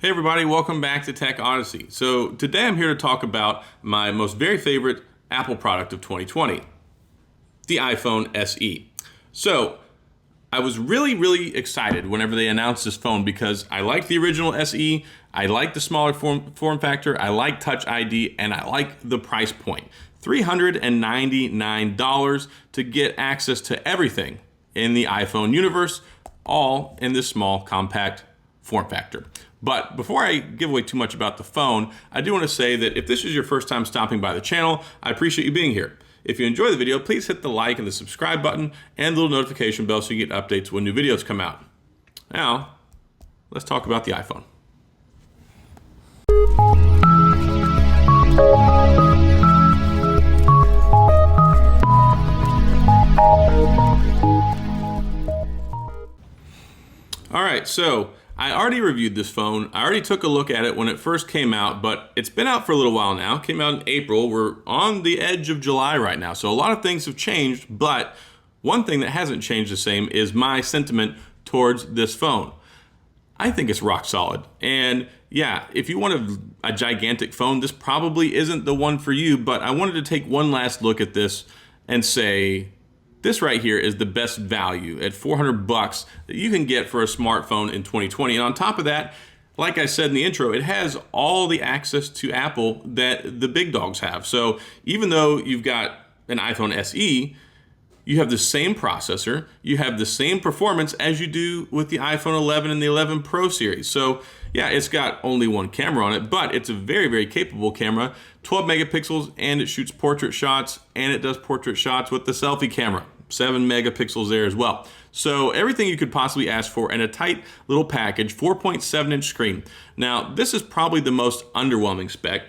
Hey everybody, welcome back to Tech Odyssey. So today I'm here to talk about my most very favorite Apple product of 2020, the iPhone SE. So I was really excited whenever they announced this phone because I liked the original SE, I like the smaller form factor, I like TouchID, and I like the price point. $399 to get access to everything in the iPhone universe, all in this small, compact form factor. But before I give away too much about the phone, I do want to say that if this is your first time stopping by the channel, I appreciate you being here. If you enjoy the video, please hit the like and the subscribe button and the little notification bell so you get updates when new videos come out. Now, let's talk about the iPhone. All right, so I already reviewed this phone. I already took a look at it when it first came out, but it's been out for a little while now. It came out in April. We're on the edge of July right now. So a lot of things have changed, but one thing that hasn't changed the same is my sentiment towards this phone. I think it's rock solid. And yeah, if you want a gigantic phone, this probably isn't the one for you, but I wanted to take one last look at this and say, this right here is the best value at $400 that you can get for a smartphone in 2020. And on top of that, like I said in the intro, it has all the access to Apple that the big dogs have. So even though you've got an iPhone SE, you have the same processor, you have the same performance as you do with the iPhone 11 and the 11 Pro series. So yeah, it's got only one camera on it, but it's a very capable camera, 12 megapixels, and it shoots portrait shots, and it does portrait shots with the selfie camera, 7 megapixels there as well. So everything you could possibly ask for in a tight little package, 4.7-inch screen. Now, this is probably the most underwhelming spec.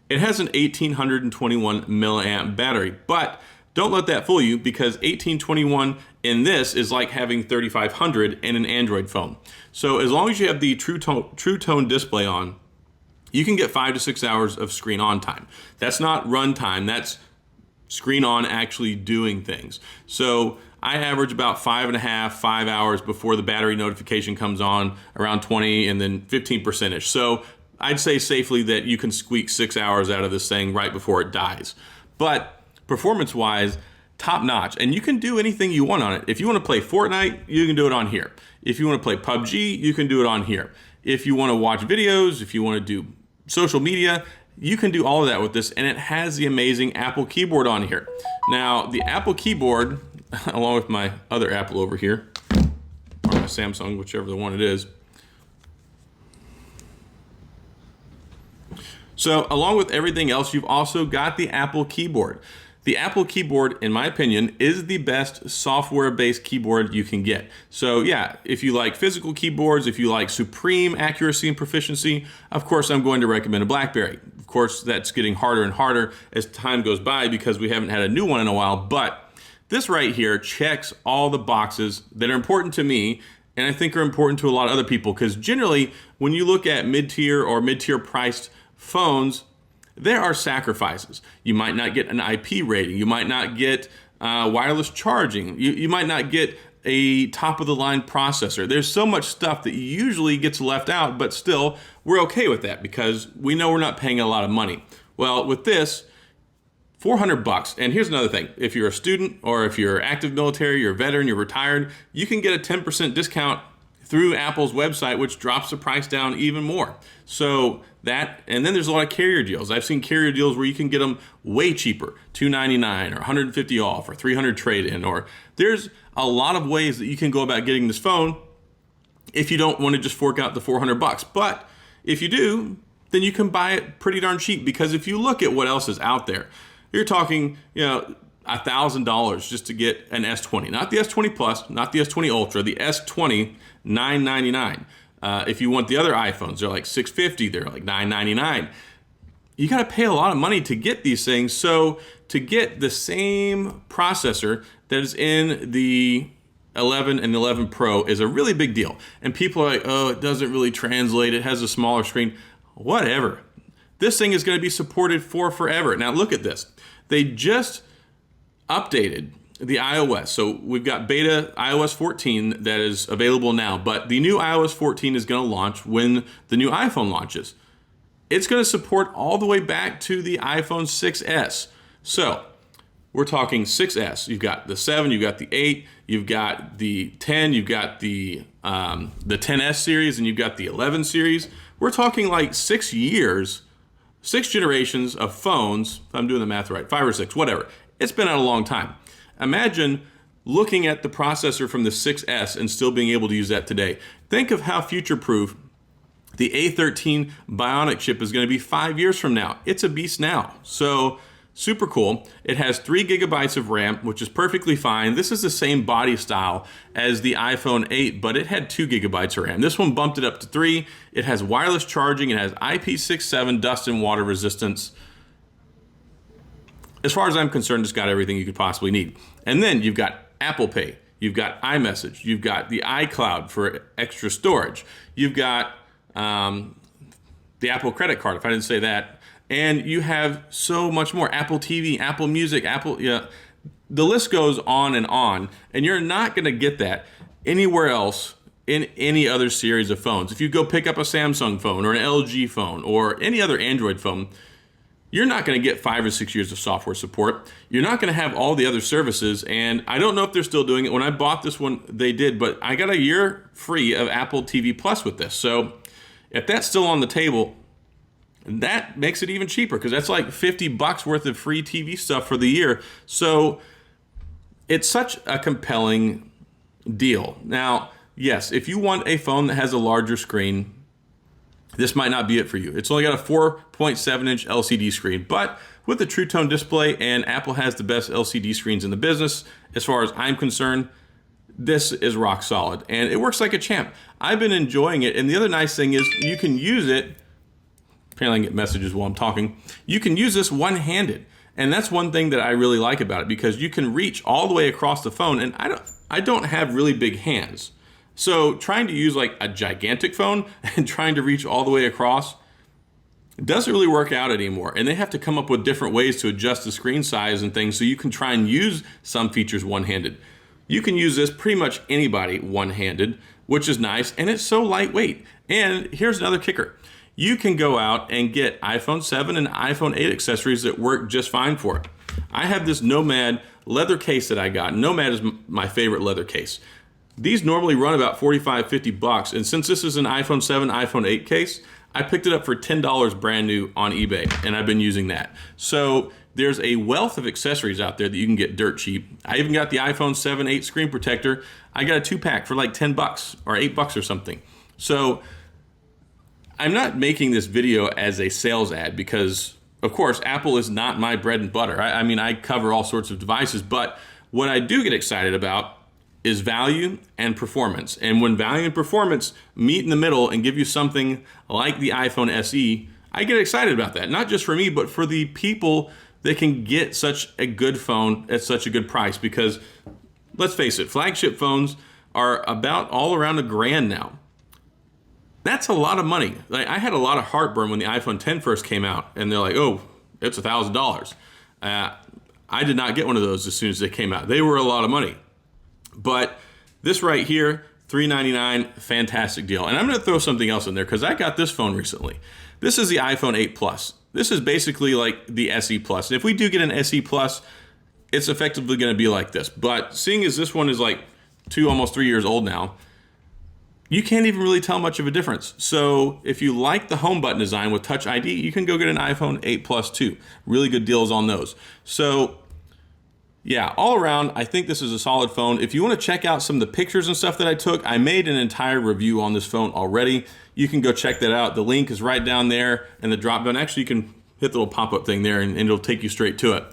It has an 1821 milliamp battery, but don't let that fool you because 1821 in this is like having 3500 in an Android phone. So as long as you have the True Tone display on, you can get 5 to 6 hours of screen on time. That's not run time, that's screen on actually doing things. So I average about 5 hours before the battery notification comes on, around 20 and then 15%-ish. So I'd say safely that you can squeak 6 hours out of this thing right before it dies. But performance-wise, top notch, and you can do anything you want on it. If you want to play Fortnite, you can do it on here. If you want to play PUBG, you can do it on here. If you want to watch videos, if you want to do social media, you can do all of that with this, and it has the amazing Apple keyboard on here. Now, the Apple keyboard, along with my other Apple over here, or my Samsung, whichever the one it is. So, along with everything else, you've also got the Apple keyboard. The Apple keyboard, in my opinion, is the best software-based keyboard you can get. So yeah, if you like physical keyboards, if you like supreme accuracy and proficiency, of course I'm going to recommend a BlackBerry. Of course, that's getting harder and harder as time goes by because we haven't had a new one in a while, but this right here checks all the boxes that are important to me and I think are important to a lot of other people, because generally, when you look at mid-tier or mid-tier priced phones, there are sacrifices. You might not get an IP rating. You might not get wireless charging. You might not get a top-of-the-line processor. There's so much stuff that usually gets left out, but still, we're okay with that because we know we're not paying a lot of money. Well, with this, $400. And here's another thing. If you're a student or if you're active military, you're a veteran, you're retired, you can get a 10% discount through Apple's website, which drops the price down even more. So that, and then there's a lot of carrier deals. I've seen carrier deals where you can get them way cheaper, $299 or $150 off or $300 trade-in, or there's a lot of ways that you can go about getting this phone if you don't want to just fork out the $400. But if you do, then you can buy it pretty darn cheap, because if you look at what else is out there, you're talking, $1,000 just to get an S20, not the S20 Plus, not the S20 Ultra, the S20, $999. If you want the other iPhones, they're like $650, they're like $999. You got to pay a lot of money to get these things. So to get the same processor that is in the 11 and 11 Pro is a really big deal. And people are like, oh, it doesn't really translate, it has a smaller screen. Whatever. This thing is going to be supported for forever. Now look at this. They just updated the iOS. So we've got beta iOS 14 that is available now, but the new iOS 14 is going to launch when the new iPhone launches. It's going to support all the way back to the iPhone 6S. So we're talking 6S. You've got the 7, you've got the 8, you've got the 10, you've got the 10S series, and you've got the 11 series. We're talking like 6 years, 6 generations of phones, if I'm doing the math right, 5 or 6, whatever. It's been out a long time. Imagine looking at the processor from the 6S and still being able to use that today. Think of how future-proof the A13 Bionic chip is going to be 5 years from now. It's a beast now. So super cool. It has 3 gigabytes of RAM, which is perfectly fine. This is the same body style as the iPhone 8, but it had 2 gigabytes of RAM. This one bumped it up to 3. It has wireless charging. It has IP67 dust and water resistance. As far as I'm concerned, it's got everything you could possibly need. And then you've got Apple Pay. You've got iMessage. You've got the iCloud for extra storage. You've got the Apple credit card, if I didn't say that. And you have so much more. Apple TV, Apple Music, the list goes on, and you're not going to get that anywhere else in any other series of phones. If you go pick up a Samsung phone or an LG phone or any other Android phone, you're not going to get 5 or 6 years of software support. You're not going to have all the other services, and I don't know if they're still doing it. When I bought this one, they did, but I got a year free of Apple TV Plus with this. So if that's still on the table, that makes it even cheaper, because that's like $50 worth of free TV stuff for the year. So it's such a compelling deal. Now, yes, if you want a phone that has a larger screen, this might not be it for you. It's only got a 4.7-inch LCD screen, but with a True Tone display, and Apple has the best LCD screens in the business, as far as I'm concerned, this is rock solid, and it works like a champ. I've been enjoying it, and the other nice thing is you can use it. Apparently I get messages while I'm talking. You can use this one-handed, and that's one thing that I really like about it, because you can reach all the way across the phone, and I don't have really big hands. So trying to use like a gigantic phone and trying to reach all the way across doesn't really work out anymore. And they have to come up with different ways to adjust the screen size and things, so you can try and use some features one-handed. You can use this pretty much anybody one-handed, which is nice, and it's so lightweight. And here's another kicker. You can go out and get iPhone 7 and iPhone 8 accessories that work just fine for it. I have this Nomad leather case that I got. Nomad is my favorite leather case. These normally run about $45-50, and since this is an iPhone 7, iPhone 8 case, I picked it up for $10 brand new on eBay, and I've been using that. So there's a wealth of accessories out there that you can get dirt cheap. I even got the iPhone 7, 8 screen protector. I got a 2-pack for like $10 or $8 or something. So I'm not making this video as a sales ad, because, of course, Apple is not my bread and butter. I mean, I cover all sorts of devices, but what I do get excited about is value and performance. And when value and performance meet in the middle and give you something like the iPhone SE, I get excited about that. Not just for me, but for the people that can get such a good phone at such a good price. Because let's face it, flagship phones are about all around $1,000 now. That's a lot of money. Like, I had a lot of heartburn when the iPhone 10 first came out, and they're like, oh, it's $1,000. I did not get one of those as soon as they came out. They were a lot of money. But this right here, $399, fantastic deal. And I'm going to throw something else in there, because I got this phone recently. This is the iPhone 8 Plus. This is basically like the SE Plus. And if we do get an SE Plus, it's effectively going to be like this. But seeing as this one is like almost 3 years old now, you can't even really tell much of a difference. So if you like the home button design with TouchID, you can go get an iPhone 8 Plus too. Really good deals on those. So yeah, all around, I think this is a solid phone. If you want to check out some of the pictures and stuff that I took, I made an entire review on this phone already. You can go check that out. The link is right down there in the drop down. Actually, you can hit the little pop-up thing there, and it'll take you straight to it.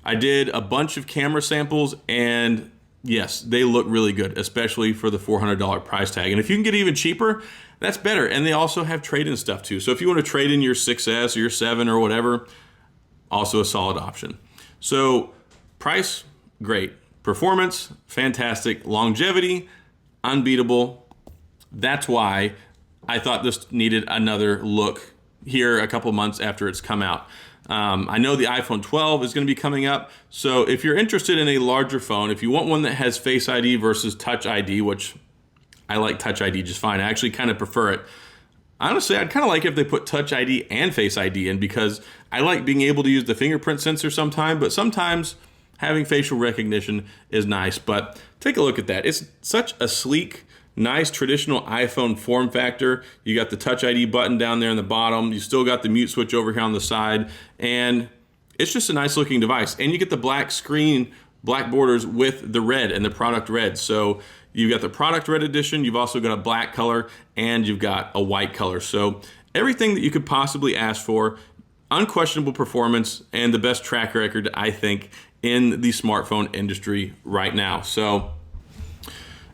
I did a bunch of camera samples, and yes, they look really good, especially for the $400 price tag. And if you can get even cheaper, that's better. And they also have trade-in stuff too. So if you want to trade in your 6S or your 7 or whatever, also a solid option. So price, great. Performance, fantastic. Longevity, unbeatable. That's why I thought this needed another look here a couple months after it's come out. I know the iPhone 12 is going to be coming up. So if you're interested in a larger phone, if you want one that has Face ID versus Touch ID, which I like Touch ID just fine. I actually kind of prefer it. Honestly, I'd kind of like if they put Touch ID and Face ID in, because I like being able to use the fingerprint sensor sometime, but sometimes having facial recognition is nice. But take a look at that. It's such a sleek, nice traditional iPhone form factor. You got the Touch ID button down there in the bottom. You still got the mute switch over here on the side. And it's just a nice looking device. And you get the black screen, black borders with the red and the product red. So you've got the product red edition. You've also got a black color and you've got a white color. So everything that you could possibly ask for, unquestionable performance, and the best track record, I think, in the smartphone industry right now. So,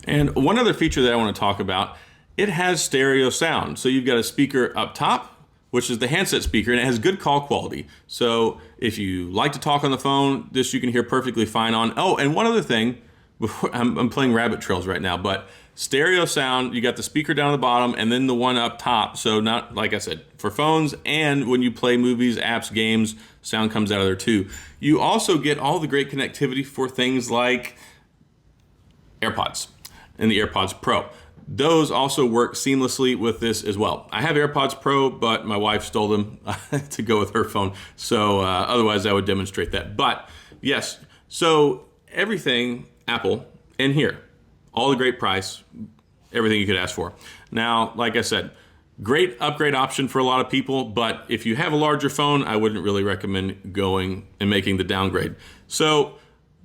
and one other feature that I want to talk about, it has stereo sound. So you've got a speaker up top, which is the handset speaker, and it has good call quality. So if you like to talk on the phone, this you can hear perfectly fine on. Oh, and one other thing, before I'm playing rabbit trails right now, but stereo sound, you got the speaker down at the bottom and then the one up top. So not, like I said, for phones, and when you play movies, apps, games, sound comes out of there too. You also get all the great connectivity for things like AirPods and the AirPods Pro. Those also work seamlessly with this as well. I have AirPods Pro, but my wife stole them to go with her phone. So otherwise I would demonstrate that. But yes, so everything Apple in here, all the great price, everything you could ask for. Now, like I said, great upgrade option for a lot of people, but if you have a larger phone, I wouldn't really recommend going and making the downgrade. So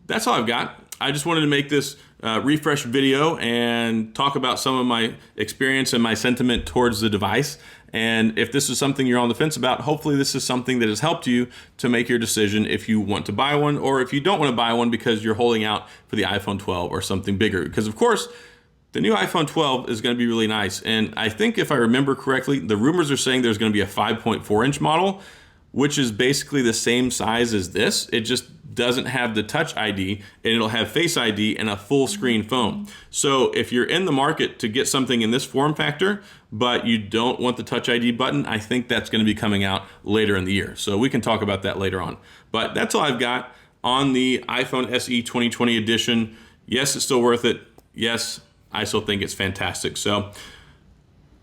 that's all I've got. I just wanted to make this refresh video and talk about some of my experience and my sentiment towards the device. And if this is something you're on the fence about, hopefully this is something that has helped you to make your decision if you want to buy one, or if you don't want to buy one because you're holding out for the iPhone 12 or something bigger. Because of course, the new iPhone 12 is going to be really nice. And I think if I remember correctly, the rumors are saying there's going to be a 5.4-inch model, which is basically the same size as this. It just doesn't have the Touch ID, and it'll have Face ID and a full screen phone. So if you're in the market to get something in this form factor, but you don't want the Touch ID button, I think that's going to be coming out later in the year. So we can talk about that later on. But that's all I've got on the iPhone SE 2020 edition. Yes, it's still worth it. Yes, I still think it's fantastic. So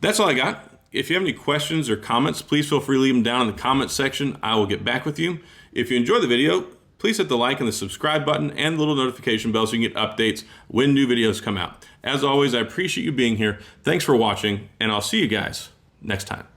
that's all I got. If you have any questions or comments, please feel free to leave them down in the comments section. I will get back with you. If you enjoy the video, please hit the like and the subscribe button and the little notification bell so you can get updates when new videos come out. As always, I appreciate you being here. Thanks for watching, and I'll see you guys next time.